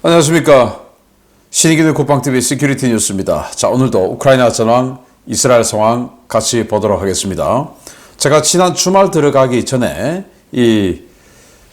안녕하십니까. 신의기는 국방TV 시큐리티 뉴스입니다. 자, 오늘도 우크라이나 전황, 이스라엘 상황 같이 보도록 하겠습니다. 제가 지난 주말 들어가기 전에 이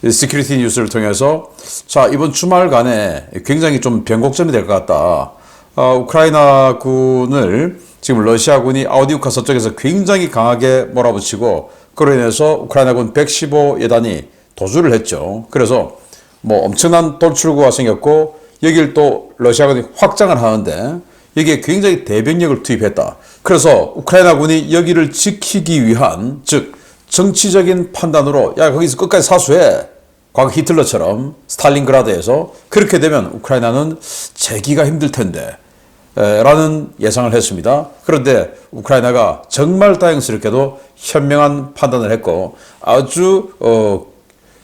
시큐리티 뉴스를 통해서 자, 이번 주말간에 굉장히 좀 변곡점이 될 것 같다. 우크라이나군을 지금 러시아군이 아우디우카 서쪽에서 굉장히 강하게 몰아붙이고 그로 인해서 우크라이나군 115여단이 도주를 했죠. 그래서 뭐 엄청난 돌출구가 생겼고 여길 또 러시아군이 확장을 하는데 여기에 굉장히 대병력을 투입했다. 그래서 우크라이나군이 여기를 지키기 위한 즉 정치적인 판단으로 야 거기서 끝까지 사수해. 과거 히틀러처럼 스탈린그라드에서 그렇게 되면 우크라이나는 재기가 힘들 텐데 라는 예상을 했습니다. 그런데 우크라이나가 정말 다행스럽게도 현명한 판단을 했고 아주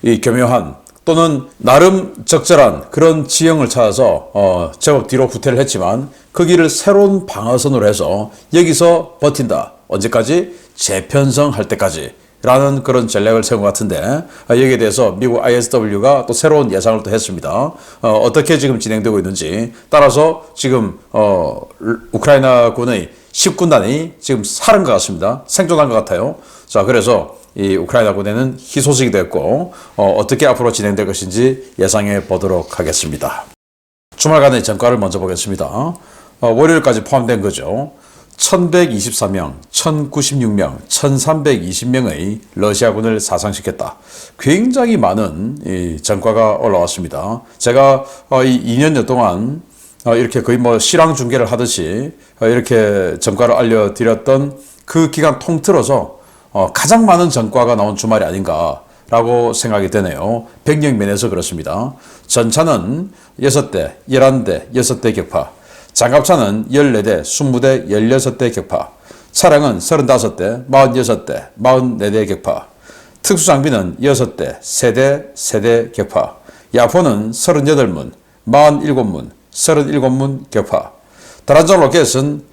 이 교묘한 또는 나름 적절한 그런 지형을 찾아서 제법 뒤로 후퇴를 했지만 거기를 새로운 방어선으로 해서 여기서 버틴다. 언제까지? 재편성할 때까지 라는 그런 전략을 세운 것 같은데 여기에 대해서 미국 ISW가 또 새로운 예상을 또 했습니다. 어떻게 지금 진행되고 있는지 따라서 지금 우크라이나군의 10군단이 지금 살은 것 같습니다. 생존한 것 같아요. 자, 그래서 이 우크라이나군에는 희소식이 됐고 어떻게 앞으로 진행될 것인지 예상해 보도록 하겠습니다. 주말간의 전과를 먼저 보겠습니다. 월요일까지 포함된 거죠. 1124명, 1096명, 1320명의 러시아군을 사상시켰다. 굉장히 많은 이 전과가 올라왔습니다. 제가 이 2년여 동안 이렇게 거의 뭐 실황 중계를 하듯이 이렇게 전과를 알려드렸던 그 기간 통틀어서 가장 많은 전과가 나온 주말이 아닌가라고 생각이 되네요. 병력 면에서 그렇습니다. 전차는 6대, 11대, 6대 격파. 장갑차는 14대, 20대, 16대 격파. 차량은 35대, 46대, 44대 격파. 특수장비는 6대, 세대 격파. 야포는 38문, 47문, 37문 격파. 다란장 로켓은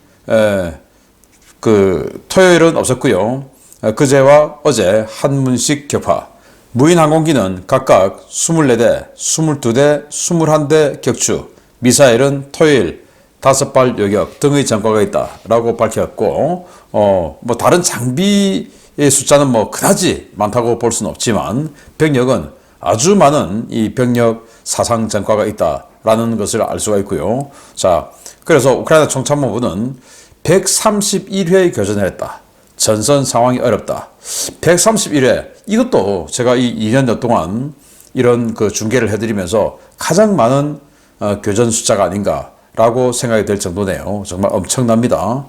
토요일은 없었고요. 그제와 어제 한 문씩 격파. 무인 항공기는 각각 24대, 22대, 21대 격추. 미사일은 토요일 5발 요격 등의 전과가 있다라고 밝혔고, 뭐 다른 장비의 숫자는 뭐 그다지 많다고 볼 수는 없지만 병력은 아주 많은 이 병력 사상 전과가 있다라는 것을 알 수가 있고요. 자, 그래서 우크라이나 총참모부는 131회 교전을 했다. 전선 상황이 어렵다. 131회. 이것도 제가 이 2년여 동안 이런 그 중계를 해드리면서 가장 많은 교전 숫자가 아닌가라고 생각이 될 정도네요. 정말 엄청납니다.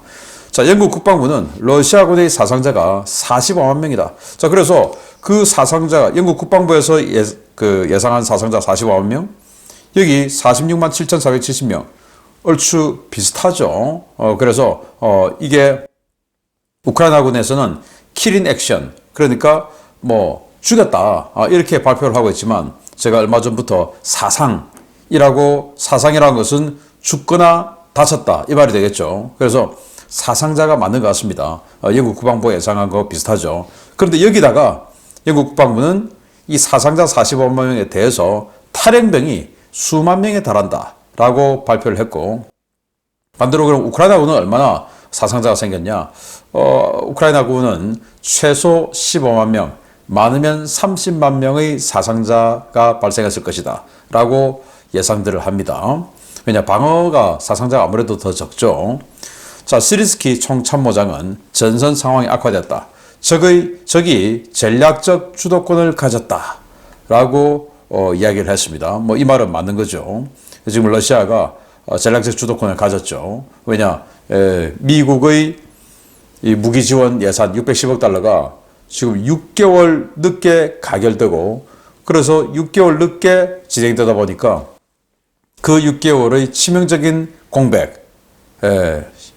자, 영국 국방부는 러시아군의 사상자가 45만 명이다. 자, 그래서 그 사상자가 영국 국방부에서 예상한 사상자 45만 명, 여기 46만 7,470명. 얼추 비슷하죠. 그래서 이게 우크라이나군에서는 킬인 액션, 그러니까 뭐 죽였다 이렇게 발표를 하고 있지만 제가 얼마 전부터 사상이라는 것은 죽거나 다쳤다 이 말이 되겠죠. 그래서 사상자가 맞는 것 같습니다. 영국 국방부가 예상한 거 비슷하죠. 그런데 여기다가 영국 국방부는 이 사상자 45만 명에 대해서 탈영병이 수만 명에 달한다 라고 발표를 했고, 반대로 그럼 우크라이나군은 얼마나 사상자가 생겼냐? 우크라이나군은 최소 15만 명, 많으면 30만 명의 사상자가 발생했을 것이다 라고 예상들을 합니다. 왜냐, 방어가 사상자가 아무래도 더 적죠. 자, 시리스키 총참모장은 전선 상황이 악화됐다. 적이 전략적 주도권을 가졌다 라고 이야기를 했습니다. 뭐 이 말은 맞는 거죠. 지금 러시아가 전략적 주도권을 가졌죠. 왜냐, 미국의 이 무기 지원 예산 610억 달러가 지금 6개월 늦게 가결되고 그래서 6개월 늦게 진행되다 보니까 그 6개월의 치명적인 공백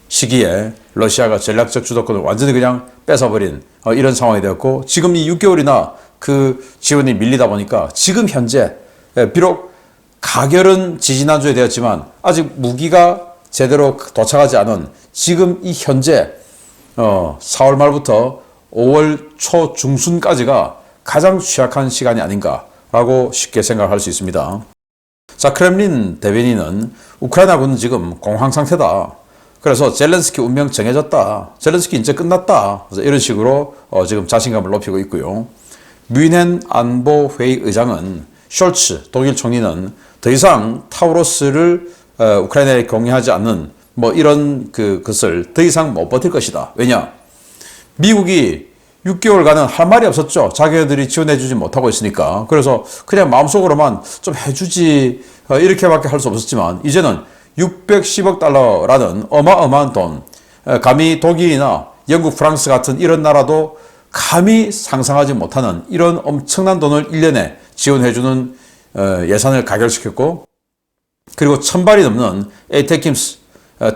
시기에 러시아가 전략적 주도권을 완전히 그냥 뺏어버린 이런 상황이 되었고, 지금 이 6개월이나 그 지원이 밀리다 보니까 지금 현재 비록 가결은 지지난주에 되었지만 아직 무기가 제대로 도착하지 않은 지금 이 현재 4월 말부터 5월 초 중순까지가 가장 취약한 시간이 아닌가라고 쉽게 생각할 수 있습니다. 자, 크렘린 대변인은 우크라이나군은 지금 공황 상태다. 그래서 젤렌스키 운명 정해졌다. 젤렌스키 이제 끝났다. 그래서 이런 식으로 지금 자신감을 높이고 있고요. 뮌헨 안보회의 의장은 숄츠 독일 총리는 더 이상 타우로스를 우크라이나에 공유하지 않는 뭐 이런 것을 더 이상 못 버틸 것이다. 왜냐? 미국이 6개월간은 할 말이 없었죠. 자기들이 지원해주지 못하고 있으니까. 그래서 그냥 마음속으로만 좀 해주지 이렇게밖에 할 수 없었지만 이제는 610억 달러라는 어마어마한 돈, 감히 독일이나 영국, 프랑스 같은 이런 나라도 감히 상상하지 못하는 이런 엄청난 돈을 1년에 지원해주는 예산을 가결시켰고, 그리고 1000발이 넘는 에이테킴스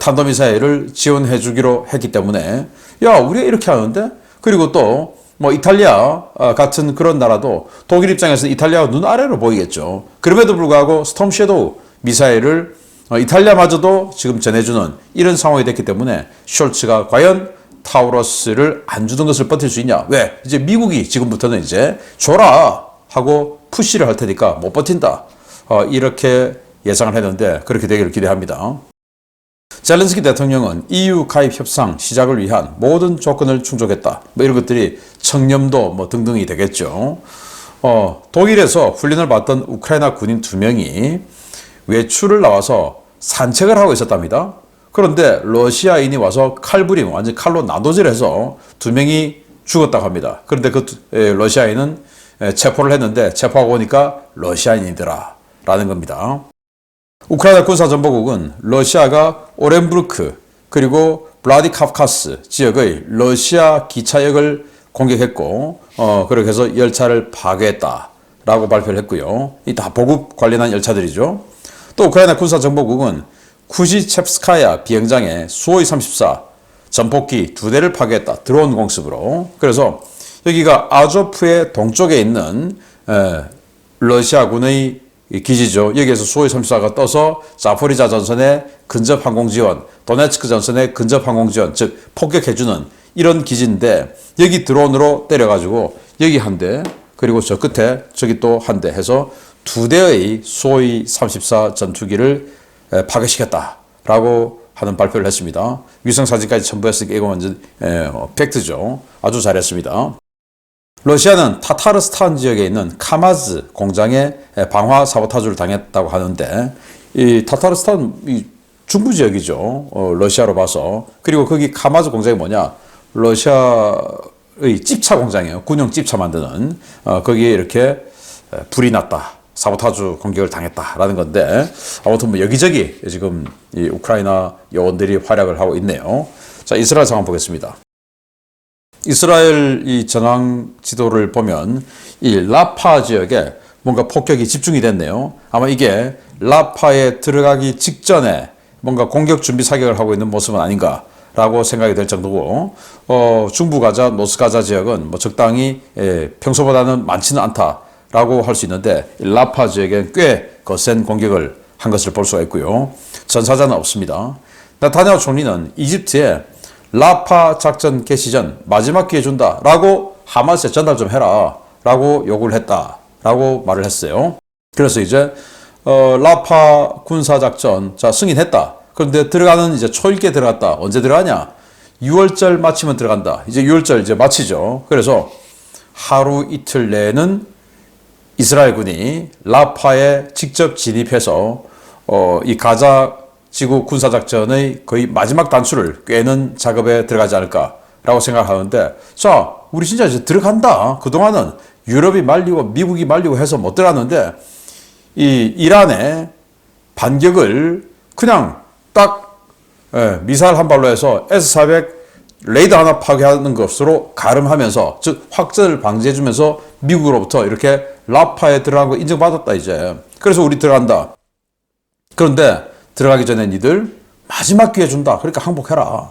탄도미사일을 지원해주기로 했기 때문에 야, 우리가 이렇게 하는데? 그리고 또 뭐 이탈리아 같은 그런 나라도 독일 입장에서는 이탈리아가 눈 아래로 보이겠죠. 그럼에도 불구하고 스톰 섀도우 미사일을 이탈리아마저도 지금 전해주는 이런 상황이 됐기 때문에 숄츠가 과연 타우러스를 안 주던 것을 버틸 수 있냐? 왜? 이제 미국이 지금부터는 이제 줘라 하고 푸시를 할 테니까 못 버틴다. 이렇게 예상을 했는데 그렇게 되기를 기대합니다. 젤렌스키 대통령은 EU 가입 협상 시작을 위한 모든 조건을 충족했다. 뭐 이런 것들이 청렴도 뭐 등등이 되겠죠. 독일에서 훈련을 받던 우크라이나 군인 2명이 외출을 나와서 산책을 하고 있었답니다. 그런데 러시아인이 와서 칼부림, 완전 칼로 나도질해서 2명이 죽었다고 합니다. 그런데 그 러시아인은 체포를 했는데 체포하고 오니까 러시아인이더라 라는 겁니다. 우크라이나 군사정보국은 러시아가 오렌부르크 그리고 블라디카프카스 지역의 러시아 기차역을 공격했고 그렇게 해서 열차를 파괴했다라고 발표를 했고요. 이 다 보급 관련한 열차들이죠. 또 우크라이나 군사정보국은 쿠시첵스카야 비행장에 수호이 34 전폭기 2대를 파괴했다. 드론 공습으로. 그래서 여기가 아조프의 동쪽에 있는 러시아군의 기지죠. 여기에서 수호이 34가 떠서 자포리자 전선에 근접 항공 지원, 도네츠크 전선에 근접 항공 지원, 즉 폭격해주는 이런 기지인데 여기 드론으로 때려가지고 여기 한 대, 그리고 저 끝에 저기 또 한 대 해서 2대의 수호이 34 전투기를 파괴시켰다라고 하는 발표를 했습니다. 위성사진까지 첨부했으니까 이거 완전 팩트죠. 아주 잘했습니다. 러시아는 타타르스탄 지역에 있는 카마즈 공장에 방화 사보타주를 당했다고 하는데 이 타타르스탄 이 중부 지역이죠. 러시아로 봐서. 그리고 거기 카마즈 공장이 뭐냐? 러시아의 찝차 공장이에요. 군용 찝차 만드는. 거기에 이렇게 불이 났다. 사보타주 공격을 당했다라는 건데 아무튼 뭐 여기저기 지금 이 우크라이나 요원들이 활약을 하고 있네요. 자, 이스라엘 상황 보겠습니다. 이스라엘 이 전황 지도를 보면 이 라파 지역에 뭔가 폭격이 집중이 됐네요. 아마 이게 라파에 들어가기 직전에 뭔가 공격 준비 사격을 하고 있는 모습은 아닌가라고 생각이 될 정도고, 중부 가자, 노스 가자 지역은 뭐 적당히 평소보다는 많지는 않다라고 할 수 있는데 라파 지역엔 꽤 거센 공격을 한 것을 볼 수가 있고요. 전사자는 없습니다. 네타냐후 총리는 이집트에 라파 작전 개시 전 마지막 기회 준다 라고 하마스에 전달 좀 해라 라고 요구를 했다 라고 말을 했어요. 그래서 이제 라파 군사작전 자 승인했다. 그런데 들어가는 이제 초일기에 들어갔다. 언제 들어가냐? 6월절 마치면 들어간다. 이제 6월절 이제 마치죠. 그래서 하루 이틀 내에는 이스라엘군이 라파에 직접 진입해서 이 가자 지구 군사작전의 거의 마지막 단추를 꿰는 작업에 들어가지 않을까라고 생각하는데, 자, 우리 진짜 이제 들어간다. 그동안은 유럽이 말리고 미국이 말리고 해서 못 들어갔는데, 이 이란의 반격을 그냥 딱 미사일 한 발로 해서 S-400 레이더 하나 파괴하는 것으로 가름하면서, 즉 확전을 방지해주면서 미국으로부터 이렇게 라파에 들어간 거 인정받았다 이제. 그래서 우리 들어간다. 그런데 들어가기 전에 니들 마지막 기회 준다. 그러니까 항복해라.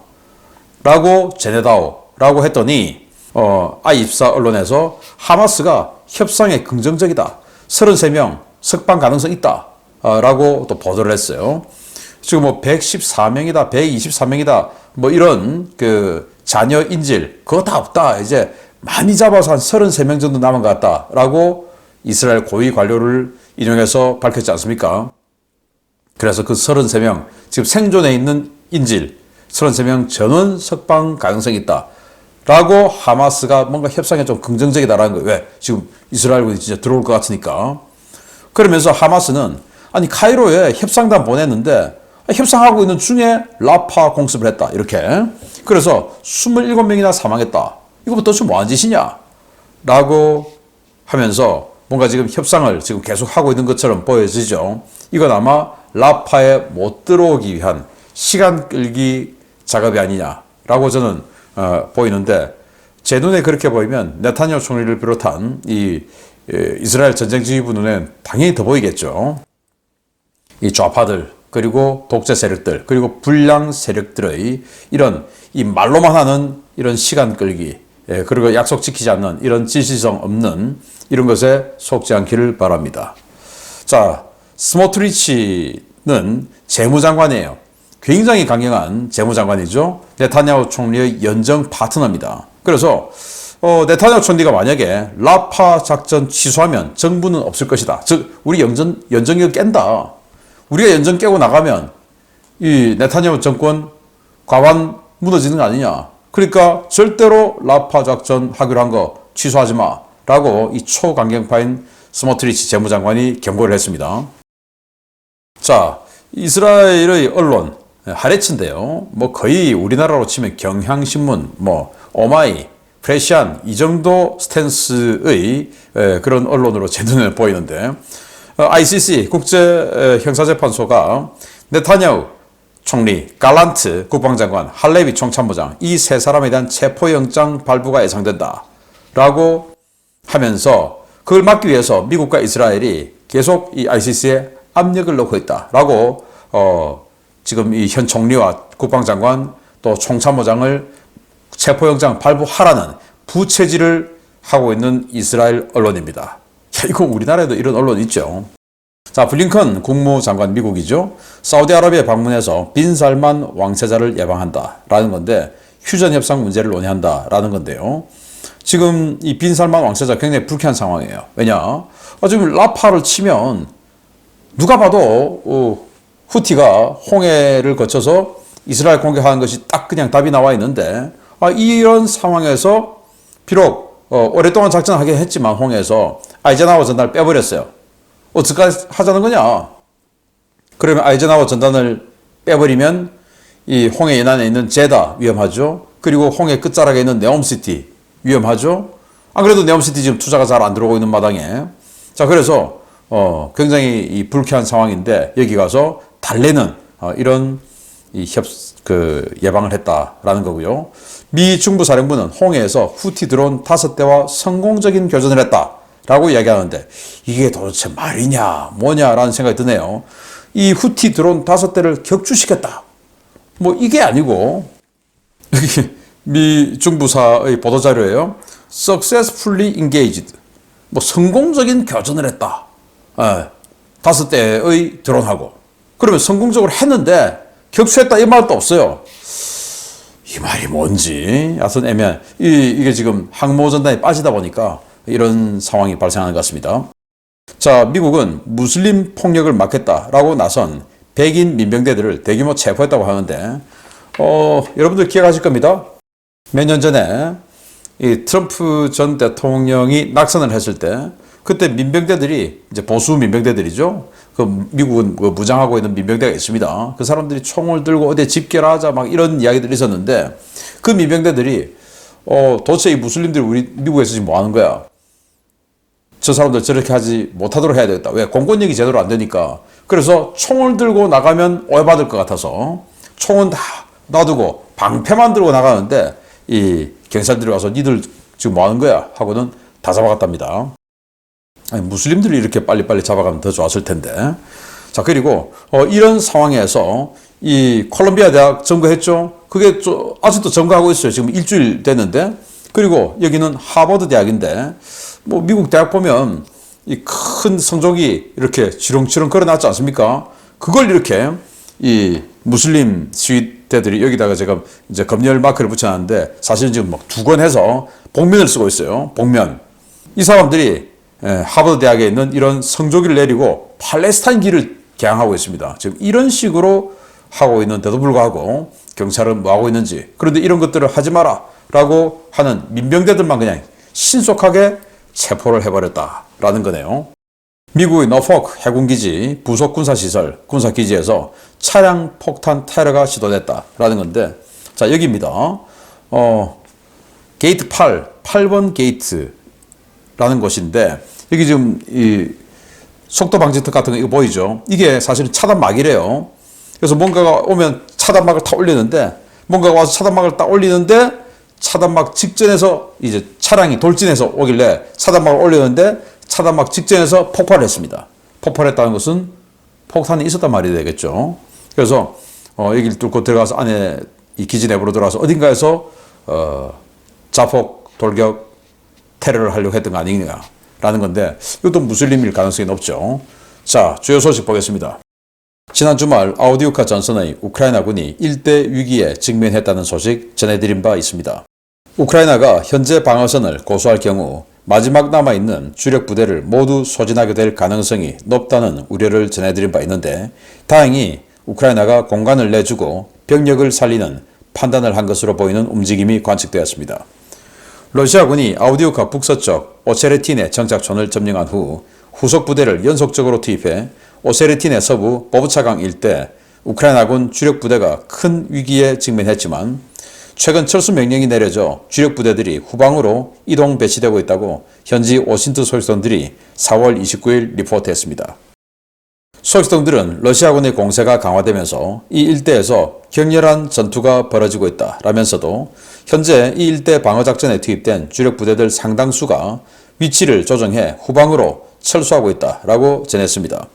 라고 제네다오. 라고 했더니 I24 언론에서 하마스가 협상에 긍정적이다. 33명 석방 가능성 있다. 라고 또 보도를 했어요. 지금 뭐 114명이다. 123명이다. 뭐 이런 그 자녀 인질 그거 다 없다. 이제 많이 잡아서 한 33명 정도 남은 것 같다. 라고 이스라엘 고위 관료를 인용해서 밝혔지 않습니까? 그래서 그 33명, 지금 생존해 있는 인질 33명 전원 석방 가능성이 있다. 라고 하마스가 뭔가 협상에 좀 긍정적이다라는 거예요. 왜? 지금 이스라엘군이 진짜 들어올 것 같으니까. 그러면서 하마스는 아니 카이로에 협상단 보냈는데 협상하고 있는 중에 라파 공습을 했다. 이렇게. 그래서 27명이나 사망했다. 이거 도대체 뭐한 짓이냐? 라고 하면서 뭔가 지금 협상을 지금 계속 하고 있는 것처럼 보여지죠. 이건 아마 라파에 못 들어오기 위한 시간 끌기 작업이 아니냐라고 저는 보이는데, 제 눈에 그렇게 보이면 네타냐후 총리를 비롯한 이 이스라엘 전쟁 지휘부 눈엔 당연히 더 보이겠죠. 이 좌파들, 그리고 독재 세력들, 그리고 불량 세력들의 이런 이 말로만 하는 이런 시간 끌기, 그리고 약속 지키지 않는 이런 진실성 없는 이런 것에 속지 않기를 바랍니다. 자, 스모트리치는 재무장관이에요. 굉장히 강경한 재무장관이죠. 네타냐후 총리의 연정 파트너입니다. 그래서 네타냐후 총리가 만약에 라파 작전 취소하면 정부는 없을 것이다. 즉 우리 연정을 깬다. 우리가 연정 깨고 나가면 이 네타냐후 정권 과반 무너지는 거 아니냐. 그러니까 절대로 라파 작전 하기로 한 거 취소하지 마. 라고 이 초강경파인 스모트리치 재무장관이 경고를 했습니다. 자, 이스라엘의 언론 하레츠인데요. 뭐 거의 우리나라로 치면 경향신문, 뭐 오마이, 프레시안 이 정도 스탠스의 그런 언론으로 제 눈에 보이는데, ICC 국제형사재판소가 네타냐후 총리, 갈란트 국방장관, 할레비 총참모장 이 세 사람에 대한 체포영장 발부가 예상된다 라고 하면서 그걸 막기 위해서 미국과 이스라엘이 계속 이 ICC에 압력을 넣고 있다 라고 지금 이 현 총리와 국방장관 또 총참모장을 체포영장 발부하라는 부채질을 하고 있는 이스라엘 언론입니다. 야, 이거 우리나라에도 이런 언론 있죠. 자, 블링컨 국무장관 미국이죠. 사우디아라비아 방문해서 빈살만 왕세자를 예방한다라는 건데 휴전협상 문제를 논의한다라는 건데요. 지금 이 빈살만 왕세자 굉장히 불쾌한 상황이에요. 왜냐? 지금 라파를 치면 누가 봐도 후티가 홍해를 거쳐서 이스라엘 공격하는 것이 딱 그냥 답이 나와 있는데, 이런 상황에서 비록 오랫동안 작전을 하긴 했지만 홍해에서 아이젠하워 전단을 빼버렸어요. 어떻게 하자는 거냐? 그러면 아이젠하워 전단을 빼버리면 이 홍해 연안에 있는 제다 위험하죠. 그리고 홍해 끝자락에 있는 네옴시티 위험하죠. 안 그래도 네옴시티 지금 투자가 잘 안 들어오고 있는 마당에. 자, 그래서 굉장히 이 불쾌한 상황인데 여기 가서 달래는 이런 이 예방을 했다라는 거고요. 미 중부사령부는 홍해에서 후티 드론 5대와 성공적인 교전을 했다라고 이야기하는데 이게 도대체 말이냐 뭐냐라는 생각이 드네요. 이 후티 드론 5대를 격추시켰다. 뭐 이게 아니고 여기 미 중부사의 보도자료예요. Successfully engaged. 뭐 성공적인 교전을 했다. 5대의 드론하고. 그러면 성공적으로 했는데 격추했다 이 말도 없어요. 이 말이 뭔지 하여튼 애매한. 이게 지금 항모전단이 빠지다 보니까 이런 상황이 발생하는 것 같습니다. 자, 미국은 무슬림 폭력을 막겠다라고 나선 백인 민병대들을 대규모 체포했다고 하는데 여러분들 기억하실 겁니다. 몇 년 전에 이 트럼프 전 대통령이 낙선을 했을 때 그때 민병대들이 이제 보수 민병대들이죠. 그 미국은 무장하고 있는 민병대가 있습니다. 그 사람들이 총을 들고 어디 집결하자 막 이런 이야기들이 있었는데 그 민병대들이 도대체 이 무슬림들이 우리 미국에서 지금 뭐 하는 거야? 저 사람들 저렇게 하지 못하도록 해야 되겠다. 왜? 공권력이 제대로 안 되니까. 그래서 총을 들고 나가면 오해받을 것 같아서 총은 다 놔두고 방패만 들고 나가는데 이 경찰들이 와서 니들 지금 뭐 하는 거야? 하고는 다 잡아갔답니다. 아니, 무슬림들이 이렇게 빨리빨리 잡아가면 더 좋았을 텐데. 자, 그리고 이런 상황에서 이 콜롬비아 대학 점거했죠. 그게 아직도 점거하고 있어요. 지금 일주일 됐는데. 그리고 여기는 하버드 대학인데 뭐 미국 대학 보면 이 큰 성적이 이렇게 지렁지렁 걸어놨지 않습니까? 그걸 이렇게 이 무슬림 시위대들이 여기다가 제가 이제 검열 마크를 붙여놨는데 사실은 지금 막 두건해서 복면을 쓰고 있어요. 복면. 이 사람들이 하버드 대학에 있는 이런 성조기를 내리고 팔레스타인 길을 개항하고 있습니다. 지금 이런 식으로 하고 있는데도 불구하고 경찰은 뭐 하고 있는지, 그런데 이런 것들을 하지 마라 라고 하는 민병대들만 그냥 신속하게 체포를 해버렸다라는 거네요. 미국의 노포크 해군기지 부속 군사시설, 군사기지에서 차량 폭탄 테러가 시도됐다라는 건데, 자, 여기입니다. 게이트 8번 게이트라는 곳인데, 여기 지금 이 속도 방지턱 같은 거 이거 보이죠? 이게 사실은 차단막이래요. 그래서 뭔가가 오면 차단막을 딱 올리는데, 뭔가가 와서 차단막을 딱 올리는데, 차단막 직전에서 이제 차량이 돌진해서 오길래 차단막을 올리는데, 차단막 직전에서 폭발을 했습니다. 폭발했다는 것은 폭탄이 있었단 말이 되겠죠. 그래서 여기를 뚫고 들어가서 안에 이 기지 내부로 들어가서 어딘가에서 자폭 돌격 테러를 하려고 했던 거 아니냐라는 건데, 이것도 무슬림일 가능성이 높죠. 자, 주요 소식 보겠습니다. 지난 주말 아우디우카 전선의 우크라이나군이 일대 위기에 직면했다는 소식 전해드린 바 있습니다. 우크라이나가 현재 방어선을 고수할 경우 마지막 남아있는 주력 부대를 모두 소진하게 될 가능성이 높다는 우려를 전해드린 바 있는데, 다행히 우크라이나가 공간을 내주고 병력을 살리는 판단을 한 것으로 보이는 움직임이 관측되었습니다. 러시아군이 아우디우카 북서쪽 오체레틴의 정착촌을 점령한 후 후속 부대를 연속적으로 투입해 오세르틴의 서부 보브차강 일대 우크라이나군 주력 부대가 큰 위기에 직면했지만, 최근 철수 명령이 내려져 주력 부대들이 후방으로 이동 배치되고 있다고 현지 오신트 소식통들이 4월 29일 리포트했습니다. 소식통들은 러시아군의 공세가 강화되면서 이 일대에서 격렬한 전투가 벌어지고 있다라면서도 현재 이 일대 방어작전에 투입된 주력 부대들 상당수가 위치를 조정해 후방으로 철수하고 있다라고 전했습니다.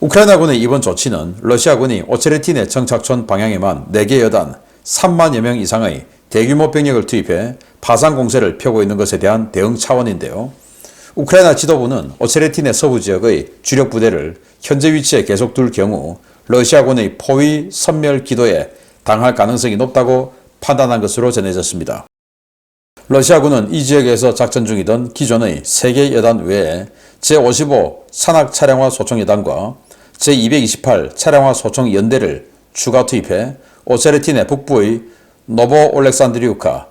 우크라이나군의 이번 조치는 러시아군이 오체레틴의 정착촌 방향에만 4개 여단 3만여 명 이상의 대규모 병력을 투입해 파상 공세를 펴고 있는 것에 대한 대응 차원인데요. 우크라이나 지도부는 오체레틴의 서부 지역의 주력 부대를 현재 위치에 계속 둘 경우 러시아군의 포위 섬멸 기도에 당할 가능성이 높다고 판단한 것으로 전해졌습니다. 러시아군은 이 지역에서 작전 중이던 기존의 3개 여단 외에 제55 산악 차량화 소총 여단과 제228 차량화 소총 연대를 추가 투입해 오세르틴의 북부의 노보 올렉산드리우카,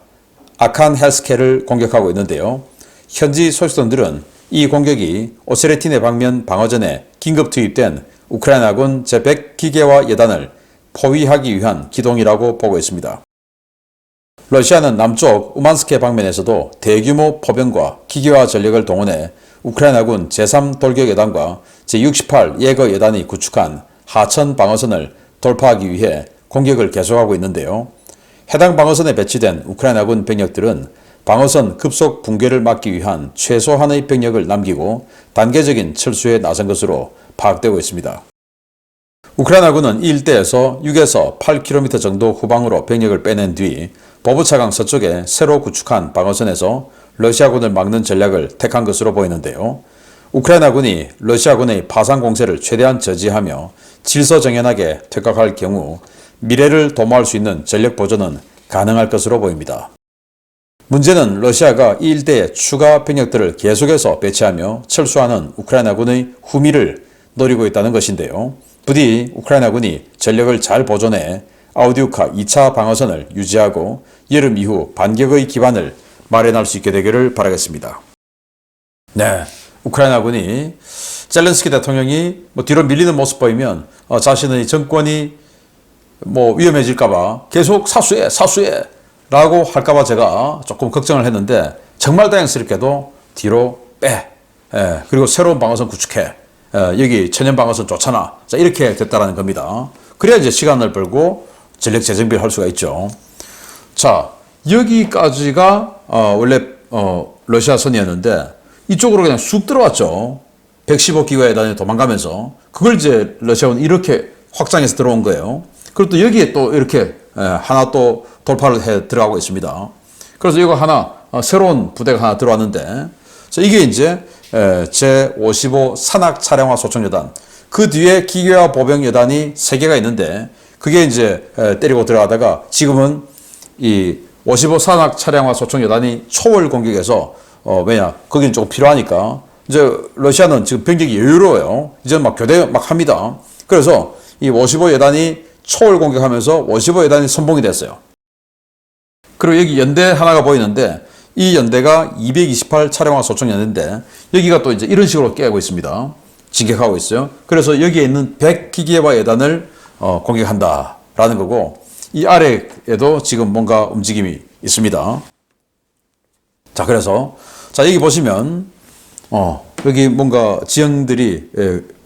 아칸 헬스케를 공격하고 있는데요. 현지 소식통들은 이 공격이 오세르틴의 방면 방어전에 긴급 투입된 우크라이나군 제100 기계화 여단을 포위하기 위한 기동이라고 보고 있습니다. 러시아는 남쪽 우만스케 방면에서도 대규모 포병과 기계화 전력을 동원해 우크라이나군 제3 돌격 여단과 제68 예거 여단이 구축한 하천 방어선을 돌파하기 위해 공격을 계속하고 있는데요. 해당 방어선에 배치된 우크라이나군 병력들은 방어선 급속 붕괴를 막기 위한 최소한의 병력을 남기고 단계적인 철수에 나선 것으로 파악되고 있습니다. 우크라이나군은 이 일대에서 6에서 8km 정도 후방으로 병력을 빼낸 뒤 보브차강 서쪽에 새로 구축한 방어선에서 러시아군을 막는 전략을 택한 것으로 보이는데요. 우크라이나군이 러시아군의 파상 공세를 최대한 저지하며 질서정연하게 퇴각할 경우 미래를 도모할 수 있는 전력 보존은 가능할 것으로 보입니다. 문제는 러시아가 이 일대에 추가 병력들을 계속해서 배치하며 철수하는 우크라이나군의 후미를 노리고 있다는 것인데요. 부디 우크라이나군이 전력을 잘 보존해 아우디우카 2차 방어선을 유지하고 여름 이후 반격의 기반을 마련할 수 있게 되기를 바라겠습니다. 네, 우크라이나군이 젤렌스키 대통령이 뒤로 밀리는 모습 보이면 자신의 정권이 위험해질까봐 계속 사수해 라고 할까봐 제가 조금 걱정을 했는데, 정말 다행스럽게도 뒤로 빼. 그리고 새로운 방어선 구축해. 여기 천연 방어선 좋잖아. 자, 이렇게 됐다라는 겁니다. 그래야 이제 시간을 벌고 전력 재정비를 할 수가 있죠. 자, 여기까지가 원래 러시아 선이었는데 이쪽으로 그냥 쑥 들어왔죠. 115기가에 다니 도망가면서 그걸 이제 러시아군이 이렇게 확장해서 들어온 거예요. 그리고 또 여기에 또 이렇게 하나 또 돌파를 해 들어가고 있습니다. 그래서 이거 하나 새로운 부대가 하나 들어왔는데, 이게 이제 제55 산악 차량화 소총여단, 그 뒤에 기계화 보병 여단이 3개가 있는데 그게 이제 때리고 들어가다가 지금은 이 55 산악 차량화 소총여단이 초월 공격해서 왜냐 거기는 조금 필요하니까 이제 러시아는 지금 병력이 여유로워요. 이제 막 교대 막 합니다. 그래서 이 55여단이 초월 공격하면서 55여단이 선봉이 됐어요. 그리고 여기 연대 하나가 보이는데 이 연대가 228 차량화 소총 연대인데 여기가 또 이제 이런 식으로 깨고 있습니다. 진격하고 있어요. 그래서 여기에 있는 100기계화 여단을 공격한다라는 거고 이 아래에도 지금 뭔가 움직임이 있습니다. 자, 그래서 자 여기 보시면 여기 뭔가 지형들이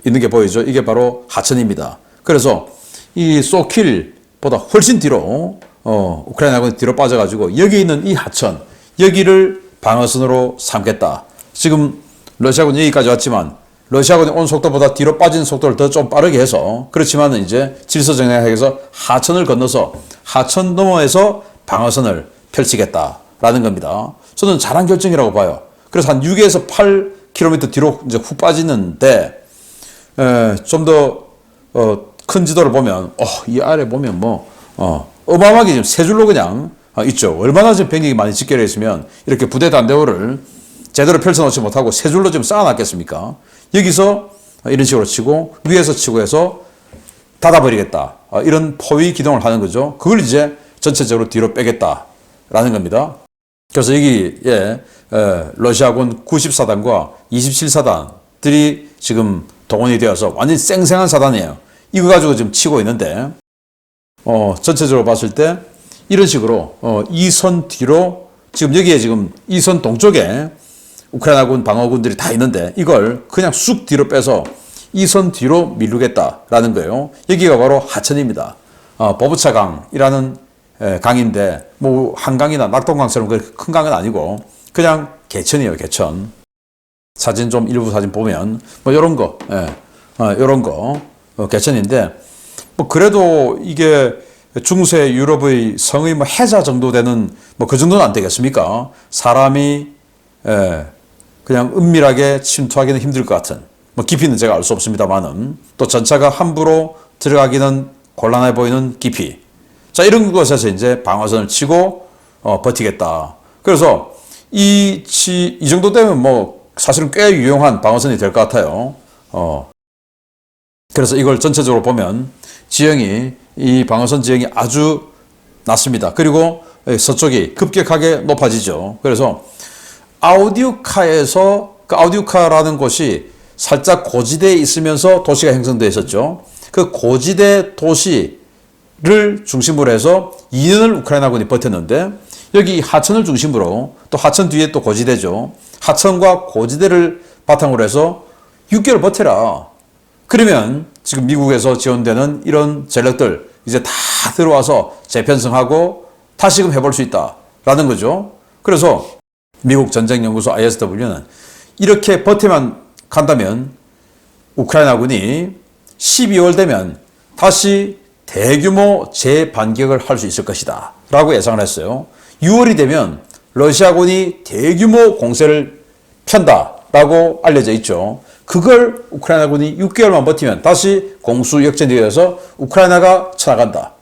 있는 게 보이죠. 이게 바로 하천입니다. 그래서 이 소킬보다 훨씬 뒤로 우크라이나군이 뒤로 빠져가지고 여기 있는 이 하천 여기를 방어선으로 삼겠다. 지금 러시아군이 여기까지 왔지만 러시아군이 온 속도보다 뒤로 빠지는 속도를 더 좀 빠르게 해서 그렇지만은 이제 질서정연하게 하천을 건너서 하천 너머에서 방어선을 펼치겠다라는 겁니다. 저는 잘한 결정이라고 봐요. 그래서 한 6에서 8km 뒤로 이제 훅 빠지는데 좀 더 큰 지도를 보면 이 아래 보면 어마어마하게 지금 세 줄로 그냥 있죠. 얼마나 지금 병력이 많이 집결해 있으면 이렇게 부대 단대호를 제대로 펼쳐놓지 못하고 세 줄로 지금 쌓아놨겠습니까? 여기서 이런 식으로 치고 위에서 치고 해서 닫아버리겠다. 이런 포위 기동을 하는 거죠. 그걸 이제 전체적으로 뒤로 빼겠다라는 겁니다. 그래서 여기에 러시아군 90사단과 27사단들이 지금 동원이 되어서 완전히 쌩쌩한 사단이에요. 이거 가지고 지금 치고 있는데 전체적으로 봤을 때 이런 식으로 이 선 뒤로 지금 여기에 지금 이 선 동쪽에 우크라이나군 방어군들이 다 있는데 이걸 그냥 쑥 뒤로 빼서 이 선 뒤로 밀르겠다라는 거예요. 여기가 바로 하천입니다. 보브차강이라는 강인데 뭐 한강이나 낙동강처럼 큰 강은 아니고 그냥 개천이에요. 개천. 사진 좀 일부 사진 보면 뭐 이런 거, 이런 거 개천인데 뭐 그래도 이게 중세 유럽의 성의 뭐 해자 정도 되는 뭐 그 정도는 안 되겠습니까? 사람이 그냥 은밀하게 침투하기는 힘들 것 같은 뭐 깊이는 제가 알 수 없습니다만은 또 전차가 함부로 들어가기는 곤란해 보이는 깊이. 자, 이런 것에서 이제 방어선을 치고 버티겠다. 그래서 이 정도 되면 뭐 사실은 꽤 유용한 방어선이 될 것 같아요. 그래서 이걸 전체적으로 보면 지형이 이 방어선 지형이 아주 낮습니다. 그리고 서쪽이 급격하게 높아지죠. 그래서 아우디우카에서 그 아우디우카라는 곳이 살짝 고지대에 있으면서 도시가 형성되어 있었죠. 그 고지대 도시를 중심으로 해서 2년을 우크라이나군이 버텼는데 여기 하천을 중심으로 또 하천 뒤에 또 고지대죠. 하천과 고지대를 바탕으로 해서 6개월 버텨라. 그러면 지금 미국에서 지원되는 이런 전력들 이제 다 들어와서 재편성하고 다시금 해볼 수 있다라는 거죠. 그래서 미국 전쟁연구소 ISW는 이렇게 버티만 간다면 우크라이나군이 12월 되면 다시 대규모 재반격을 할 수 있을 것이다 라고 예상을 했어요. 6월이 되면 러시아군이 대규모 공세를 편다 라고 알려져 있죠. 그걸 우크라이나군이 6개월만 버티면 다시 공수역전이 되어서 우크라이나가 쳐나간다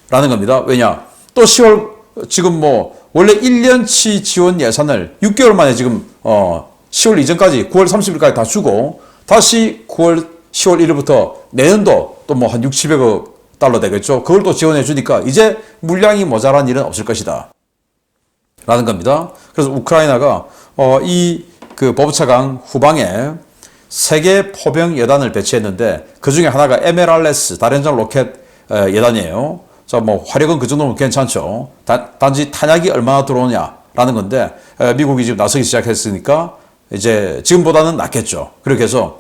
라는 겁니다. 왜냐? 또 10월 지금 뭐 원래 1년치 지원 예산을 6개월 만에 지금 10월 이전까지 9월 30일까지 다 주고 다시 9월 10월 1일부터 내년도 또 뭐 한 6, 700억 달러 되겠죠. 그걸 또 지원해 주니까 이제 물량이 모자란 일은 없을 것이다 라는 겁니다. 그래서 우크라이나가 이 그 보브차강 후방에 3개 포병 여단을 배치했는데 그 중에 하나가 MLRS 다련장 로켓 여단이에요. 자, 뭐 화력은 그 정도면 괜찮죠. 단지 탄약이 얼마나 들어오냐라는 건데 미국이 지금 나서기 시작했으니까 이제 지금보다는 낫겠죠. 그렇게 해서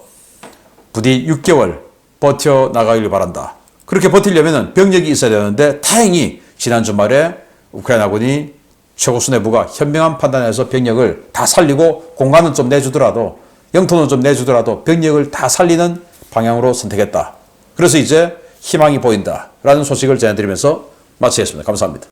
부디 6개월 버텨 나가길 바란다. 그렇게 버티려면 병력이 있어야 되는데 다행히 지난 주말에 우크라이나군이 최고 수뇌부가 현명한 판단에서 병력을 다 살리고 공간은 좀 내주더라도 영토는 좀 내주더라도 병력을 다 살리는 방향으로 선택했다. 그래서 이제 희망이 보인다라는 소식을 전해드리면서 마치겠습니다. 감사합니다.